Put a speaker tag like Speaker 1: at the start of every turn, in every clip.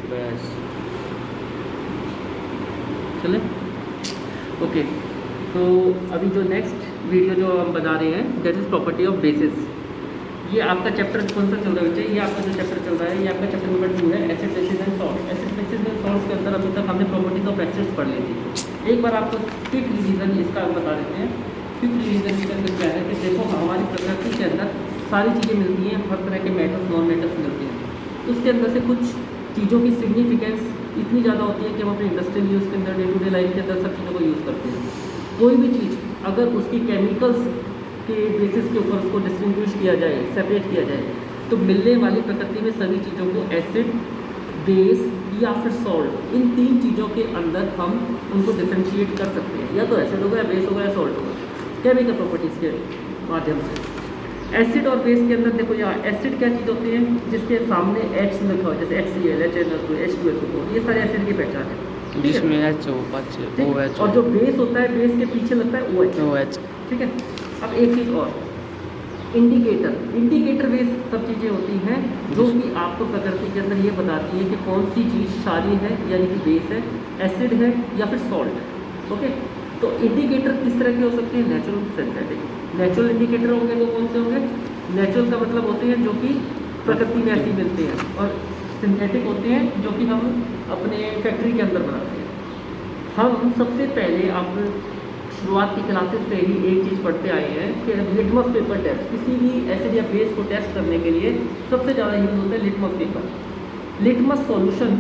Speaker 1: बस चले। ओके, तो अभी जो नेक्स्ट वीडियो जो हम बना रहे हैं that is property of basis. ये आपका चैप्टर कौन सा चल रहा है बच्चे? ये आपका जो चैप्टर चल रहा है ये आपका चैप्टर नंबर 2 है, acid basis and salt. Acid basis and salts के अंदर अभी तक हमने प्रॉपर्टीज ऑफ एसिड्स पढ़ ली थी। एक बार आपको क्विक रिवीजन इसका बता देते हैं। क्विक रिवीजन इसके अंदर क्या है कि देखो हमारी प्रकृति के अंदर सारी चीज़ें मिलती हैं, हर तरह के मेटल्स नॉन मेटल्स मिलते हैं। उसके अंदर से कुछ चीज़ों की सिग्निफिकेंस इतनी ज़्यादा होती है कि हम अपने इंडस्ट्रियल यूज़ के अंदर, डे टू डे लाइफ के अंदर सब चीज़ों को यूज़ करते हैं। कोई भी चीज़ अगर उसकी केमिकल्स के बेसिस के ऊपर उसको डिस्टिंग्विश किया जाए, सेपरेट किया जाए, तो मिलने वाली प्रकृति में सभी चीज़ों को एसिड, बेस या फिर सॉल्ट, इन तीन चीज़ों के अंदर हम उनको डिफ्रेंशिएट कर सकते हैं। या तो एसिड होगा, या बेस होगा, या सॉल्ट होगा, केमिकल प्रॉपर्टीज़ के माध्यम से। एसिड और बेस के अंदर देखो यहाँ एसिड क्या चीज़ होती है जिसके सामने H लिखा हो, जैसे HCl, HNO2, H2SO4, ये सारे एसिड की पहचान है, जिसमें
Speaker 2: OH
Speaker 1: और जो बेस होता है बेस के पीछे लगता है OH, ठीक है। अब एक चीज़ और, इंडिकेटर बेस सब चीज़ें होती हैं जो कि आपको प्रकृति के अंदर ये बताती है कि कौन सी चीज़ क्षारीय है यानी कि बेस है, एसिड है या फिर सॉल्ट। ओके, तो इंडिकेटर किस तरह के हो सकते हैं? Natural, synthetic. नेचुरल इंडिकेटर होंगे तो कौन से होंगे? नेचुरल का मतलब होते हैं जो कि प्रकृति में ऐसे मिलते हैं, और सिंथेटिक होते हैं जो कि हम अपने फैक्ट्री के अंदर बनाते हैं। हम सबसे पहले आप शुरुआत की क्लासेस से ही एक चीज़ पढ़ते आए हैं कि लिटमस पेपर टेस्ट, किसी भी एसिड या बेस को टेस्ट करने के लिए सबसे ज़्यादा यूज होता है litmus paper. Litmus solution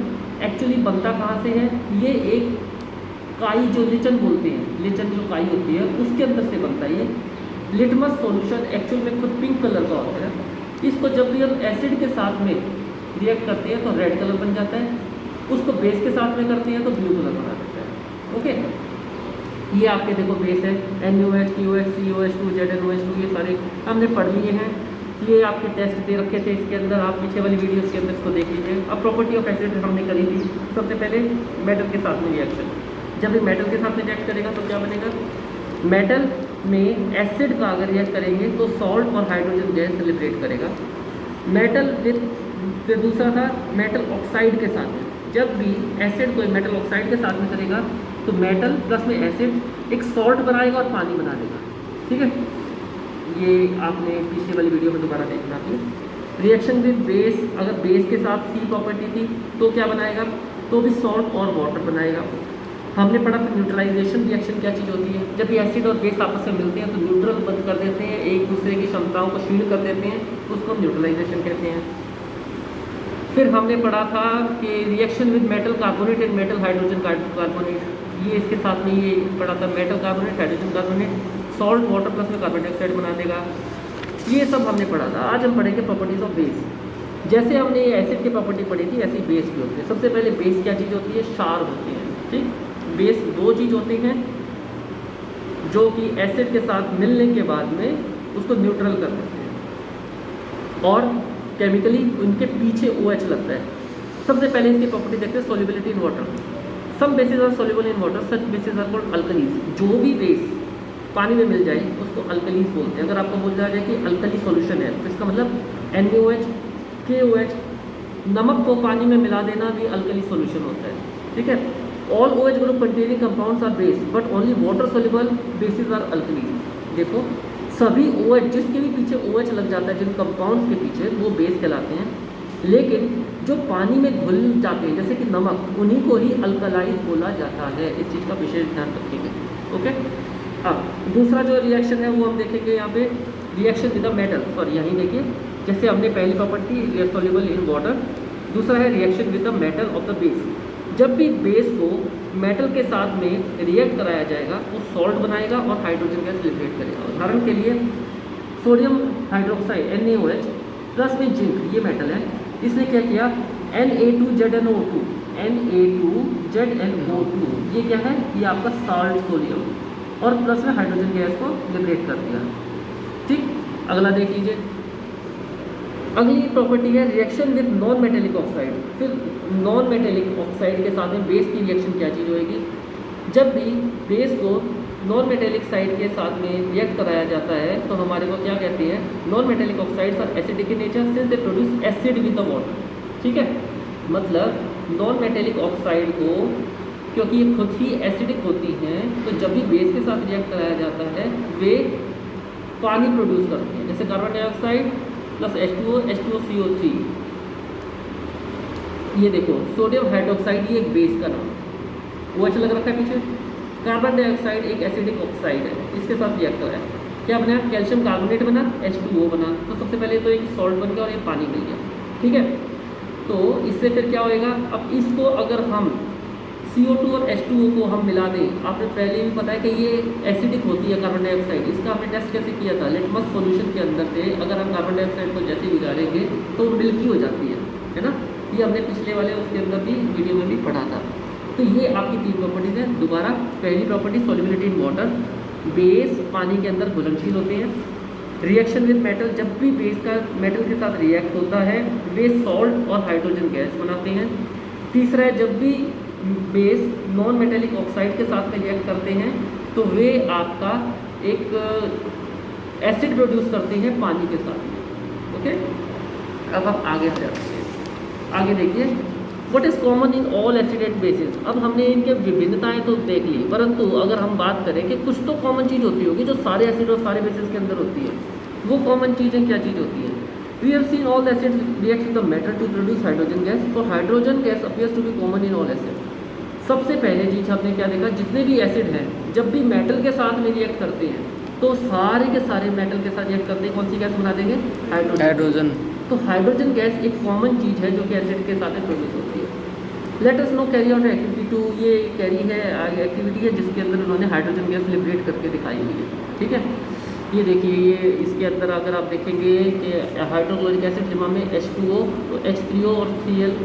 Speaker 1: actually बनता कहाँ से है? ये एक काई जो लिचन बोलते हैं, लिचन जो काई होती है उसके अंदर से बनता है। ये लिटमस सॉल्यूशन एक्चुअल में खुद पिंक कलर का होता है। इसको जब भी हम एसिड के साथ में रिएक्ट करते हैं तो रेड कलर बन जाता है, उसको बेस के साथ में करते हैं तो ब्लू कलर बना देता है। ओके, ये आपके देखो बेस है NaOH, KOH, COH2, ZnOH2, ये सारे हमने पढ़ लिए हैं। ये आपके टेस्ट दे रखे थे इसके अंदर, आप पीछे वाली वीडियोस के अंदर इसको देख लीजिए। अब प्रॉपर्टी ऑफ एसिड हमने करी थी। सबसे पहले मेटल के साथ में रिएक्शन, जब ये मेटल के साथ में रिएक्ट करेगा तो क्या बनेगा? मेटल में एसिड का अगर रिएक्ट करेंगे तो सॉल्ट और हाइड्रोजन गैस लिबरेट करेगा। मेटल विद, फिर दूसरा था मेटल ऑक्साइड के साथ में, जब भी एसिड को मेटल ऑक्साइड के साथ में करेगा तो मेटल प्लस में एसिड एक सॉल्ट बनाएगा और पानी बना देगा, ठीक है। ये आपने पीछे वाली वीडियो में दोबारा देखना थी। रिएक्शन विद बेस, अगर बेस के साथ C प्रॉपर्टी थी तो क्या बनाएगा? तो भी सॉल्ट और वाटर बनाएगा। हमने पढ़ा था न्यूट्रलाइजेशन रिएक्शन क्या चीज़ होती है? जब भी एसिड और बेस आपस में मिलते हैं तो न्यूट्रल बंद कर देते हैं, एक दूसरे की क्षमताओं को क्षीण कर देते हैं, उसको हम न्यूट्रलाइजेशन कहते हैं। फिर हमने पढ़ा था कि reaction with metal carbonate and metal hydrogen carbonate, ये इसके साथ में ये पढ़ा था, metal carbonate, hydrogen carbonate, salt water plus में कार्बन डाइऑक्साइड बना देगा। ये सब हमने पढ़ा था। आज हम पढ़ेंगे प्रॉपर्टीज़ ऑफ बेस। जैसे हमने ये एसिड की प्रॉपर्टी पढ़ी थी ऐसी बेस भी होती है। सबसे पहले बेस क्या चीज़ होती है? क्षार होते हैं, ठीक। बेस दो चीज़ होते हैं जो कि एसिड के साथ मिलने के बाद में उसको न्यूट्रल कर देते हैं और केमिकली उनके पीछे OH लगता है। सबसे पहले इसकी प्रॉपर्टी देखते हैं, solubility in water. Some bases are soluble in water, such bases are called alkalis. जो भी बेस पानी में मिल जाए उसको अल्कलीज बोलते हैं। अगर आपको बोल जाए कि अल्कली सॉल्यूशन है तो इसका मतलब NaOH, KOH, नमक को पानी में मिला देना भी अल्कली सॉल्यूशन होता है, ठीक है। All OH group containing compounds are base but only water soluble bases are alkalis. देखो सभी OH जिसके भी पीछे OH लग जाता है, जिन कंपाउंड्स के पीछे, वो बेस कहलाते हैं। लेकिन जो पानी में घुल जाते हैं जैसे कि नमक, उन्हीं को ही अल्कलाइज बोला जाता है। इस चीज़ का विशेष ध्यान रखिएगा, ओके। अब दूसरा जो रिएक्शन है वो हम देखेंगे यहाँ पे, reaction with the metal, sorry यहीं देखिए, जैसे हमने पहली प्रॉपर्टी सोल्युबल इन वाटर, दूसरा है reaction with the metal of the base. जब भी बेस को मेटल के साथ में रिएक्ट कराया जाएगा वो सॉल्ट बनाएगा और हाइड्रोजन गैस लिबरेट करेगा। उदाहरण के लिए सोडियम हाइड्रोक्साइड NaOH प्लस में जिंक, ये मेटल है, इसने क्या किया? Na2ZnO2, Na2ZnO2, ये क्या है? ये आपका साल्ट सोडियम, और प्लस में हाइड्रोजन गैस को लिबरेट कर दिया, ठीक। अगला देख लीजिए, अगली प्रॉपर्टी है reaction with non metallic oxide. फिर नॉन मेटेलिक ऑक्साइड के साथ में बेस की रिएक्शन क्या चीज़ होएगी? जब भी बेस को नॉन मेटेलिक साइड के साथ में रिएक्ट कराया जाता है तो हमारे को क्या कहते हैं? Non metallic oxides are acidic in nature since they produce acid with the water, ठीक है। मतलब नॉन मेटेलिक ऑक्साइड को, क्योंकि ये खुद ही एसिडिक होती हैं, तो जब भी बेस के साथ रिएक्ट कराया जाता है वे पानी प्रोड्यूस करती हैं। जैसे carbon dioxide plus H2O, H2O, CO3। ये देखो सोडियम हाइड्रोक्साइड, ये एक बेस का नाम, वो अच्छा लग रखा है पीछे। कार्बन डाइऑक्साइड एक एसिडिक ऑक्साइड है, इसके साथ रिएक्ट हो रहा है, क्या बना? कैल्शियम कार्बोनेट बना, H2O बना। तो सबसे पहले तो एक सॉल्ट बन गया और एक पानी मिल गया, ठीक है। तो इससे फिर क्या होएगा? अब इसको अगर हम CO2 और H2O को हम मिला दें, आपने पहले भी पता है कि ये एसिडिक होती है कार्बन डाइऑक्साइड। इसका हमने टेस्ट कैसे किया था? लिटमस सॉल्यूशन के अंदर से अगर हम कार्बन डाइऑक्साइड को जैसे निकालेंगे तो मिल्की हो जाती है ना। ये हमने पिछले वाले उसके अंदर भी वीडियो में भी पढ़ा था। तो ये आपकी 3 प्रॉपर्टीज हैं। दोबारा पहली property solubility in water, base पानी के अंदर घुलनशील होते हैं। रिएक्शन विद मेटल, जब भी बेस का मेटल के साथ रिएक्ट होता है वे सॉल्ट और हाइड्रोजन गैस बनाते हैं। तीसरा है, जब भी बेस नॉन मेटेलिक ऑक्साइड के साथ में रिएक्ट करते हैं तो वे आपका एक एसिड प्रोड्यूस करते हैं पानी के साथ में। ओके, अब आप आगे जाते हैं। आगे देखिए, what is common in all acid and bases. अब हमने इनके विभिन्नताएं तो देख ली, परंतु अगर हम बात करें कि कुछ तो कॉमन चीज़ होती होगी जो सारे एसिड और सारे बेसिस के अंदर होती है, वो कॉमन चीज़ें क्या चीज़ होती है? We have seen all the acids react with the matter to produce hydrogen gas, for hydrogen gas appears to be common in all acid. सबसे पहले चीज़ हमने क्या देखा? जितने भी एसिड हैं जब भी मेटल के साथ में रिएक्ट करते हैं तो सारे के सारे मेटल के साथ रिएक्ट करते हैं, कौन सी गैस बना देंगे? हाइड्रोजन। तो हाइड्रोजन गैस एक कॉमन चीज़ है जो कि एसिड के साथ में प्रोड्यूस होती है। Let us know carry out activity 2। ये कैरी है एक्टिविटी है जिसके अंदर उन्होंने हाइड्रोजन गैस लिबरेट करके दिखाई हुई है, ठीक है। ये देखिए, ये इसके अंदर अगर आप देखेंगे कि हाइड्रोक्लोरिक एसिड जमा में H2O, तो H3O और Cl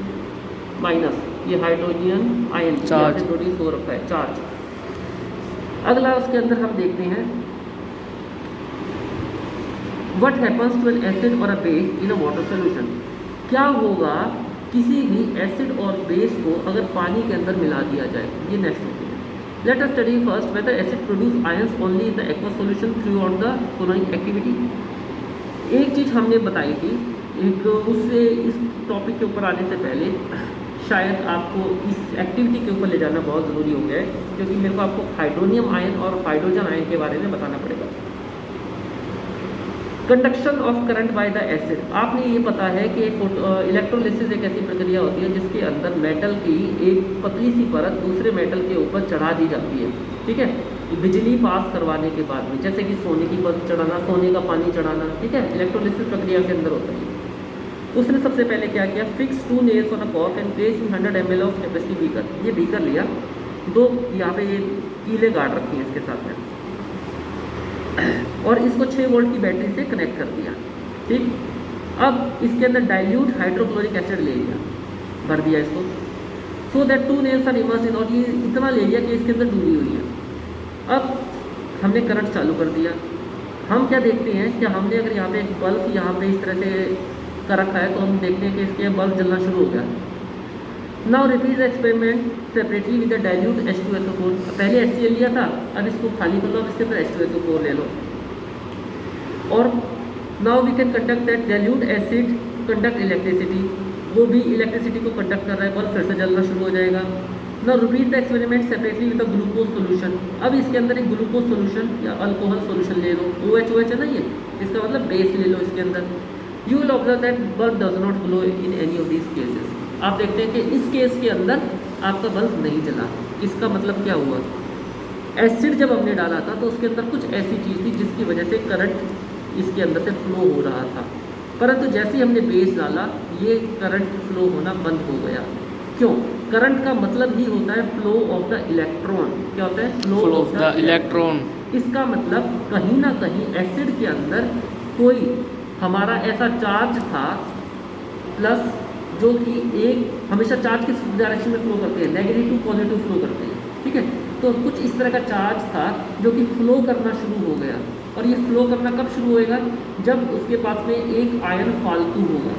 Speaker 1: माइनस, ये हाइड्रोजन आयन चार्ज प्रोड्यूस हो रखा है, चार्ज। अगला उसके अंदर हम देखते हैं what happens to an acid और a base in a water solution. क्या होगा किसी भी एसिड और बेस को अगर पानी के अंदर मिला दिया जाए? ये नेक्स्ट है। Let us study first whether acid produce ions only in the aqueous solution throughout the following activity. एक चीज़ हमने बताई थी, एक उससे इस टॉपिक के ऊपर आने से पहले शायद आपको इस एक्टिविटी के ऊपर ले जाना बहुत ज़रूरी हो गया है, क्योंकि मेरे को आपको हाइड्रोनियम आयन और हाइड्रोजन आयन के बारे में बताना पड़ेगा। Conduction of current by the acid. आपने ये पता है कि इलेक्ट्रोलिसिस एक ऐसी प्रक्रिया होती है जिसके अंदर मेटल की एक पतली सी परत दूसरे मेटल के ऊपर चढ़ा दी जाती है, ठीक है, बिजली पास करवाने के बाद में, जैसे कि सोने की परत चढ़ाना, सोने का पानी चढ़ाना, ठीक है, इलेक्ट्रोलिसिस प्रक्रिया के अंदर होता है। उसने सबसे पहले क्या किया? Fix 2 nails on a cork and place in 100 ml of capacity beaker. ये बीकर लिया, 2 यहाँ पे ये कीले गाड़ रखी हैं इसके साथ में, और इसको 6 वोल्ट की बैटरी से कनेक्ट कर दिया, ठीक। अब इसके अंदर डाइल्यूट हाइड्रोक्लोरिक एसिड ले लिया, भर दिया इसको, so that 2 nails are immersed in, और ये इतना ले लिया कि इसके अंदर डूबी हुई है। अब हमने करंट चालू कर दिया। हम क्या देखते हैं कि हमने अगर यहाँ पे एक बल्ब यहाँ पे इस तरह से कर रखा है तो हम देखते हैं कि इसके बल्ब जलना शुरू हो गया। Now repeat the experiment separately with the dilute H2SO4। पहले HCl लिया था, अब इसको खाली कर लो, अब इसके अंदर H2SO4 ले लो, और now we can conduct that dilute acid conduct electricity. वो भी इलेक्ट्रिसिटी को कंडक्ट कर रहा है, बल्ब फिर से जलना शुरू हो जाएगा। Now repeat the experiment separately with the glucose solution. अब इसके अंदर एक ग्लूकोज सोल्यूशन या अल्कोहल सोल्यूशन ले लो, OH है ना ये, इसका मतलब बेस ले लो इसके अंदर। You will observe that bulb does not glow in any of these cases. आप देखते हैं कि इस केस के अंदर आपका बल्ब नहीं जला। इसका मतलब क्या हुआ? एसिड जब हमने डाला था तो उसके अंदर कुछ ऐसी चीज़ थी जिसकी वजह से करंट इसके अंदर से फ्लो हो रहा था, परंतु जैसे ही हमने बेस डाला ये करंट फ्लो होना बंद हो गया। क्यों? करंट का मतलब ही होता है फ्लो ऑफ द इलेक्ट्रॉन। क्या होता है? Flow of the electron. इसका मतलब कहीं ना कहीं एसिड के अंदर कोई हमारा ऐसा चार्ज था प्लस, जो कि एक हमेशा चार्ज किस डायरेक्शन में फ्लो करते हैं? नेगेटिव टू पॉजिटिव फ्लो करते हैं, ठीक है। तो कुछ इस तरह का चार्ज था जो कि फ्लो करना शुरू हो गया, और ये फ्लो करना कब शुरू होएगा? जब उसके पास में एक आयन फालतू होगा।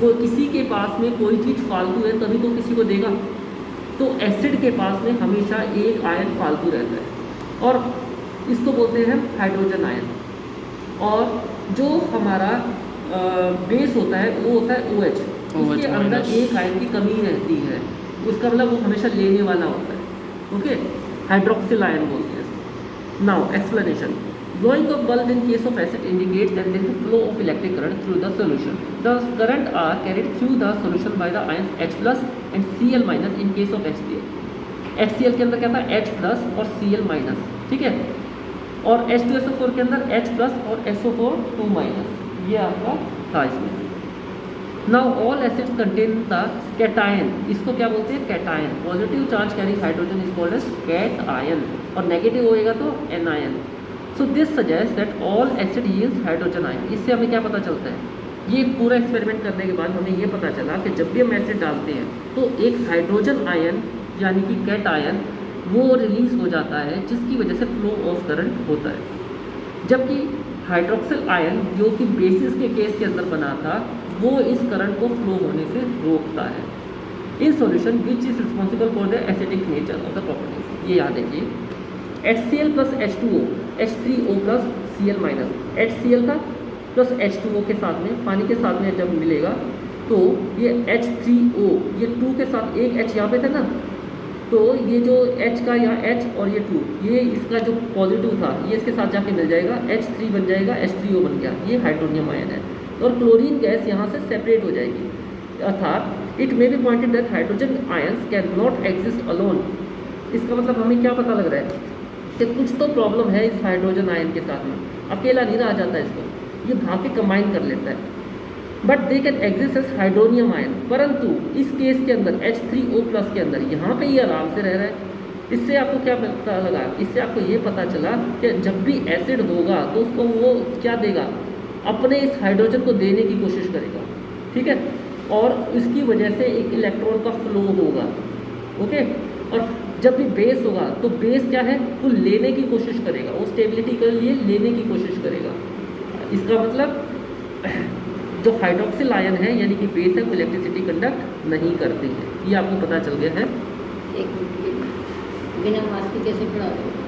Speaker 1: वो किसी के पास में कोई चीज़ फालतू है तभी तो किसी को देगा। तो एसिड के पास में हमेशा एक आयन फालतू रहता है, और इसको बोलते हैं हाइड्रोजन आयन। और जो हमारा बेस होता है वो होता है OH। उसके अंदर एक आयन की कमी रहती है, उसका मतलब वो हमेशा लेने वाला होता है। ओके, हाइड्रोक्सिल आयन बोलते हैं। Now explanation, blowing of bulb in case of acid indicates that there is a flow of electric current through the solution. The current are carried through the solution by the ions H plus and Cl minus in case of HCl. HCl के अंदर क्या था, H plus और Cl minus, ठीक है, और H2SO4 के अंदर H plus और SO4 2 minus, ये आपका था इसमें। Now all acids contain the cation, इसको क्या बोलते हैं, cation. Positive charge carrying hydrogen is called as cation, और नेगेटिव होएगा तो anion. So this suggest that all acid yields hydrogen ion. इससे हमें क्या पता चलता है, ये पूरा एक्सपेरिमेंट करने के बाद हमें ये पता चला कि जब भी हम एसिड डालते हैं तो एक हाइड्रोजन आयन यानी कि कैटायन वो रिलीज हो जाता है, जिसकी वजह से फ्लो ऑफ करंट होता है। जबकि हाइड्रोक्सिल आयन जो कि बेसिस के केस के अंदर बना था, वो इस करंट को फ्लो होने से रोकता है। In solution which is responsible for the acidic nature of the properties, ये याद रखिए। HCl plus H2O, H3O plus Cl minus, HCl का प्लस H2O के साथ में, पानी के साथ में जब मिलेगा तो ये H3O, ये 2 के साथ एक H यहाँ पे था ना, तो ये जो H का यहाँ H और ये 2, ये इसका जो पॉजिटिव था ये इसके साथ जाके मिल जाएगा, H3 बन जाएगा, H3O बन गया, ये हाइड्रोनियम आयन है, और क्लोरीन गैस यहाँ से सेपरेट हो जाएगी। अर्थात it may be pointed that hydrogen ions can not exist alone. इसका मतलब हमें क्या पता लग रहा है कि कुछ तो प्रॉब्लम है इस हाइड्रोजन आयन के साथ में, अकेला नहीं रह जाता इसको, ये भाग के कंबाइन कर लेता है। But they can exist as hydronium ion, परंतु इस केस के अंदर H3O प्लस के अंदर यहाँ पे ये आराम से रह रहा है। इससे आपको क्या पता लगा, इससे आपको ये पता चला कि जब भी एसिड होगा तो उसको वो क्या देगा, अपने इस हाइड्रोजन को देने की कोशिश करेगा, ठीक है, और इसकी वजह से एक इलेक्ट्रॉन का फ्लो होगा। ओके, और जब भी बेस होगा तो बेस क्या है, वो लेने की कोशिश करेगा, वो स्टेबिलिटी के लिए लेने की कोशिश करेगा। इसका मतलब जो हाइड्रोक्सिल आयन है यानी कि बेस है, वो इलेक्ट्रिसिटी कंडक्ट नहीं करती है। ये आपको पता चल गया है।
Speaker 2: एक बिना मास के कैसे पढ़ा दो?